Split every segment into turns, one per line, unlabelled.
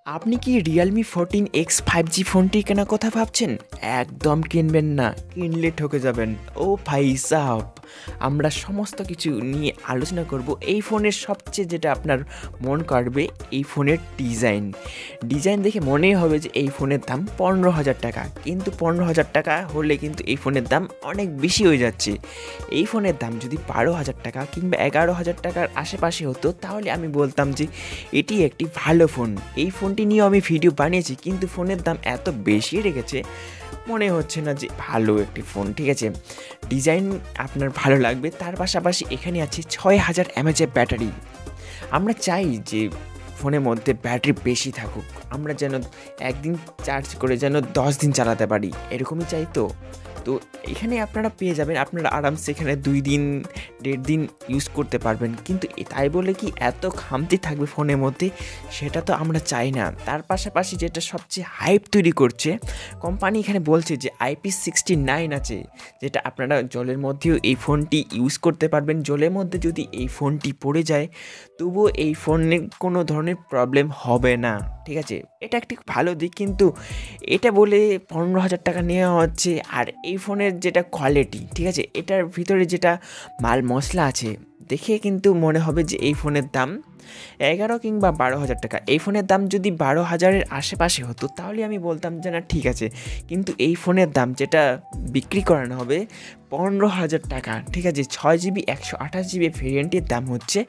আপনি কি Realme 14X 5G ফোনটি কেনার কথা ভাবছেন? একদম কিনবেন না, কিনলে ঠকে যাবেন। ও ভাই সাহাব, আমরা সমস্ত কিছু নিয়ে আলোচনা করব। এই ফোনের সবচেয়ে যেটা আপনার মন কাড়বে, এই ফোনের ডিজাইন দেখে মনেই হবে যে এই ফোনের দাম 15,000 টাকা। কিন্তু 15,000 টাকা হলে কিন্তু এই ফোনের দাম অনেক বেশি হয়ে যাচ্ছে। এই ফোনের দাম যদি 12,000 টাকা কিংবা 11,000 টাকার আশেপাশে হতো, তাহলে আমি বলতাম যে এটি একটি ভালো ফোন। এই ফোনটি নিয়েও আমি ভিডিও বানিয়েছি, কিন্তু ফোনের দাম এত বেশি রেখেছে মনে হচ্ছে না যে ভালো একটি ফোন। ঠিক আছে, ডিজাইন আপনার ভালো লাগবে, তার পাশাপাশি এখানে আছে 6000 mAh ব্যাটারি। আমরা চাই যে ফোনের মধ্যে ব্যাটারি বেশি থাকুক, আমরা যেন একদিন চার্জ করে যেন 10 দিন চালাতে পারি, এরকমই চাই। তো এখানে আপনারা পেয়ে যাবেন, আপনারা আরামসে এখানে 2 দিন 1.5 দিন ইউজ করতে পারবেন। কিন্তু তাই বলে কি এত খামতি থাকবে ফোনের মধ্যে, সেটা তো আমরা চাই না। তার পাশাপাশি যেটা সবচেয়ে হাইপ তৈরি করছে, কোম্পানি এখানে বলছে যে IP69 আছে, যেটা আপনারা জলের মধ্যেও এই ফোনটি ইউজ করতে পারবেন। জলের মধ্যে যদি এই ফোনটি পড়ে যায়, তবুও এই ফোনে কোনো ধরনের প্রবলেম হবে না। ঠিক আছে, এটা একটি ভালো দিক। কিন্তু এটা বলে 15,000 টাকা নেওয়া হচ্ছে। আর এই ফোনের যেটা কোয়ালিটি, ঠিক আছে, এটার ভিতরে যেটা মাল মশলা আছে, দেখে কিন্তু মনে হবে যে এই ফোনের দাম 11 কিংবা 12,000 টাকা। এই ফোনের দাম যদি 12,000-এর আশেপাশে হতো, তাহলে আমি বলতাম যে না ঠিক আছে। কিন্তু এই ফোনের দাম যেটা বিক্রি করানো হবে 15,000 টাকা। ঠিক আছে, 6GB 128GB ভেরিয়েন্টের দাম হচ্ছে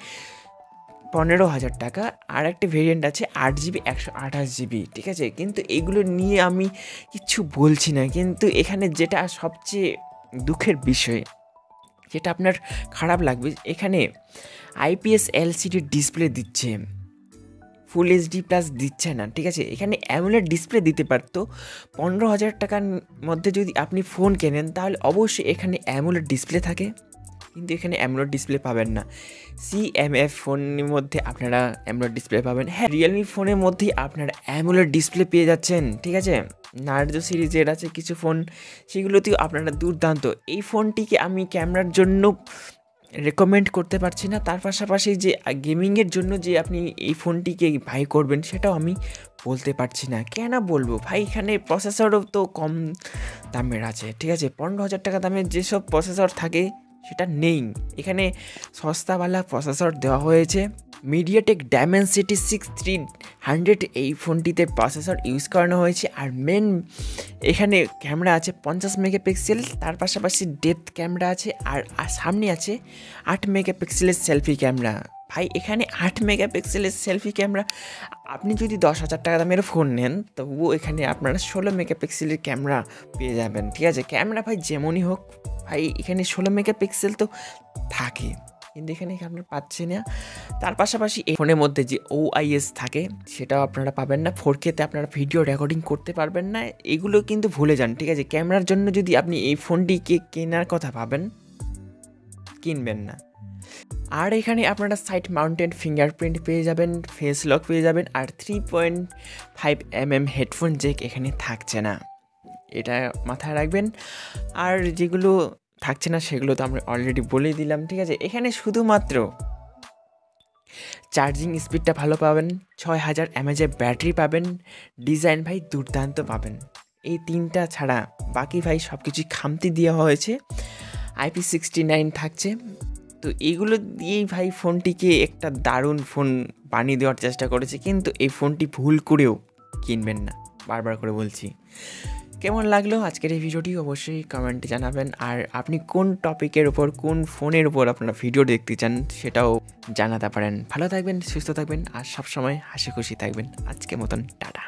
15,000 টাকা। আর একটা ভেরিয়েন্ট আছে 8GB 128GB। ঠিক আছে, কিন্তু এগুলো নিয়ে আমি কিচ্ছু বলছি না। কিন্তু এখানে যেটা সবচেয়ে দুঃখের বিষয়, যেটা আপনার খারাপ লাগবে, এখানে IPS LCD ডিসপ্লে দিচ্ছে, ফুল HD প্লাস দিচ্ছে না। ঠিক আছে, এখানে অ্যামোলেড ডিসপ্লে দিতে পারতো। 15,000 টাকার মধ্যে যদি আপনি ফোন কেনেন, তাহলে অবশ্যই এখানে অ্যামোলেড ডিসপ্লে থাকে, কিন্তু এখানে অ্যামোলেড ডিসপ্লে পাবেন না। CMF ফোনের মধ্যে আপনারা অ্যামোলেড ডিসপ্লে পাবেন। হ্যাঁ, রিয়েলমি ফোনের মধ্যেই আপনারা অ্যামোলেড ডিসপ্লে পেয়ে যাচ্ছেন। ঠিক আছে, নার্জো সিরিজের আছে কিছু ফোন, সেগুলোতেও আপনারা দুর্দান্ত। এই ফোনটিকে আমি ক্যামেরার জন্য রেকমেন্ড করতে পারছি না, তার পাশাপাশি যে গেমিংয়ের জন্য যে আপনি এই ফোনটিকে বাই করবেন, সেটাও আমি বলতে পারছি না। কেন বলবো ভাই, এখানে প্রসেসরও তো কম দামের আছে। ঠিক আছে, 15,000 টাকা দামের যেসব প্রসেসর থাকে সেটা নেই, এখানে সস্তাওয়ালা প্রসেসর দেওয়া হয়েছে। মিডিয়াটেক ডায়মেনসিটি 6300 এই ফোনটিতে প্রসেসর ইউজ করানো হয়েছে। আর মেন এখানে ক্যামেরা আছে 50 মেগাপিক্সেল, তার পাশাপাশি ডেপথ ক্যামেরা আছে, আর সামনে আছে 8 মেগাপিক্সেলের সেলফি ক্যামেরা। ভাই, এখানে 8 মেগাপিক্সেলের সেলফি ক্যামেরা, আপনি যদি 10,000 টাকা দামের ফোন নেন, তবুও এখানে আপনারা 16 মেগাপিক্সেলের ক্যামেরা পেয়ে যাবেন। ঠিক আছে, ক্যামেরা ভাই যেমনই হোক, ভাই এখানে 16 মেগাপিক্সেল তো থাকে, কিন্তু এখানে আপনারা পাচ্ছেন না। তার পাশাপাশি এই ফোনের মধ্যে যে OIS থাকে, সেটাও আপনারা পাবেন না। 4K-তে আপনারা ভিডিও রেকর্ডিং করতে পারবেন না, এগুলো কিন্তু ভুলে যান। ঠিক আছে, ক্যামেরার জন্য যদি আপনি এই ফোনটিকে কেনার কথা ভাবেন, কিনবেন না। আর এখানে আপনারা সাইড মাউন্টেড ফিঙ্গারপ্রিন্ট পেয়ে যাবেন, ফেস লক পেয়ে যাবেন, আর 3.5mm হেডফোন জ্যাক এখানে থাকছে না, এটা মাথায় রাখবেন। আর যেগুলো থাকছে না সেগুলো তো আমরা অলরেডি বলেই দিলাম। ঠিক আছে, এখানে শুধুমাত্র চার্জিং স্পিডটা ভালো পাবেন, 6000 mAh ব্যাটারি পাবেন, ডিজাইন ভাই দুর্দান্ত পাবেন। এই তিনটা ছাড়া বাকি ভাই সব কিছুই খামতি দেওয়া হয়েছে। IP69 থাকছে। তো এইগুলো দিয়েই ভাই ফোনটিকে একটা দারুণ ফোন বানিয়ে দেওয়ার চেষ্টা করেছে, কিন্তু এই ফোনটি ভুল করেও কিনবেন না, বারবার করে বলছি। কেমন লাগলো আজকের এই ভিডিওটি অবশ্যই কমেন্টে জানাবেন। আর আপনি কোন টপিকের উপর, কোন ফোনের উপর আপনারা ভিডিও দেখতে চান, সেটাও জানাতে পারেন। ভালো থাকবেন, সুস্থ থাকবেন, আর সবসময় হাসি খুশি থাকবেন। আজকের মতন টাটা।